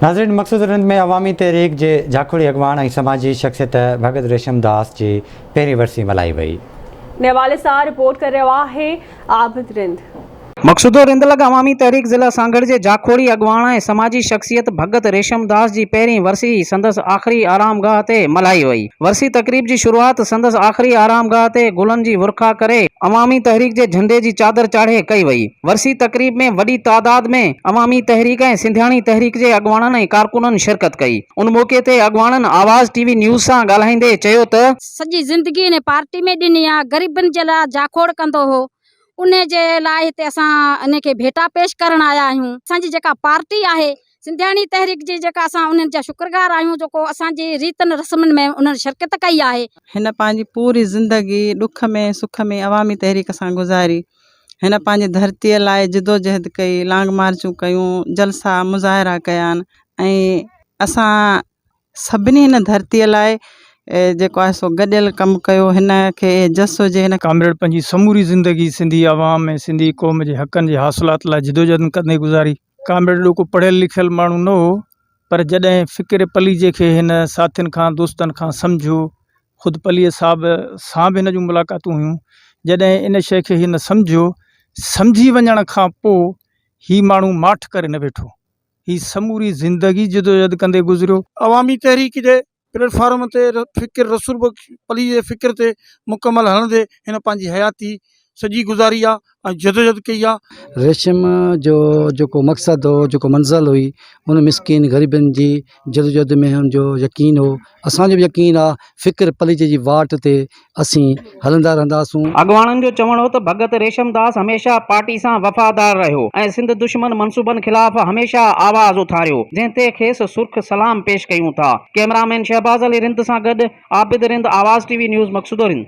नाज़रीन, मक़सूद रिंद में अवामी तहरीक जे झाखुड़ी अॻवान ऐं समाजी शख़्सियत भगत रेशमदास जी पहिरीं वरसी मल्हाई वई। ने हवाले सां रिपोर्ट करे रहियो आहे आबिद रिंद। मक़सूदो रिंदलग अवामी तहरीक ज़िला सांगड़ जे झाखोड़ी अॻवान ऐं समाजी शख़्सियत भगत रेशमदास जी पहिरीं वरसी संदसि आख़िरी आरामगाह ते मल्हाई वई। वरसी तक़रीब जी शुरूआत संदसि आख़िरी आरामगाह ते गुलनि जी वुरखा करे अवामी तहरीक जे झंडे जी चादर चाढ़े कई वई। वरसी तक़रीब में वॾी तादाद में अवामी तहरीक ऐं सिंधियाणी तहरीक जे अॻवाननि ऐं कारकुननि शिरकत कई। उन मौक़े ते अॻवाननि आवाज़ टीवी न्यूज़ सां ॻाल्हाईंदे चयो त सॼी ज़िंदगी ने पार्टी में ॾिनी आहे, ग़रीबनि जे लाइ जाखोड़ कंदो हो, उन जे लाइ हिते असां इन खे भेटा पेश करण आया आहियूं। असांजी जेका पार्टी आहे सिंधियाणी तहरीक जी, जेका असां उन्हनि जा शुक्रगुज़ार आहियूं, जेको असांजी रीतनि रस्मनि में उन्हनि शिरकत कई आहे। हिन पंहिंजी पूरी ज़िंदगी ॾुख में सुख में अवामी तहरीक सां गुज़ारी। हिन पंहिंजी धरतीअ लाइ जिदोजहद कई, लांग मार्चूं कयूं, जलसा मुज़ाहिरा कया आहिनि ऐं असां सभिनी हिन धरतीअ लाइ जेको आहे सो गॾियल कमु कयो। हिन खे जस हुजे। हिन कामरेड पंहिंजी समूरी ज़िंदगी सिंधी आवाम ऐं सिंधी क़ौम जे हक़नि जे हासिलात लाइ जिदोजहद कंदे गुज़ारी। कामरेड को पढ़ियल लिखियल माण्हू न हो, पर जॾहिं फ़िक्र पलीजे खे हिन साथियुनि खां दोस्तनि खां सम्झो, ख़ुदि पलीअ सां बि हिन जूं मुलाक़ातूं हुयूं, जॾहिं इन शइ खे हिन सम्झी वञण खां पोइ ही माण्हू माठ करे न वेठो, ही समूरी ज़िंदगी जिदोजहद कंदे गुज़रियो। अवामी तहरीक जे प्लेटफॉर्म ते फ़िक्र रसूल बख्श पली जे फ़िक्र ते मुकमल हलंदे हिन पंहिंजी हयाती सॼी गुज़ारी आहे ऐं जदोजहद कई आहे। रेशम जो जेको मक़सदु हो, जेको मंज़िल हुई, उन मिसकिन ग़रीबनि जी जदोजहद में हुनजो यकीन हो। असांजो बि यकीन आहे फ़िक्र पलीजे जी वाट ते असीं हलंदा रहंदासूं। अॻवाननि जो चवणु हो त भगत रेशमदास हमेशा पार्टी सां वफ़ादार रहियो ऐं सिंध दुश्मन मंसूबनि ख़िलाफ़ हमेशा आवाज़ उथारियो, जंहिं ते खेसि सुर्ख़ सलाम पेश कयूं था। कैमरामैन शहबाज़ अली रिंद सां गॾु आबिद रिंद, आवाज़ टीवी न्यूज़, मक़सूदो रिंद।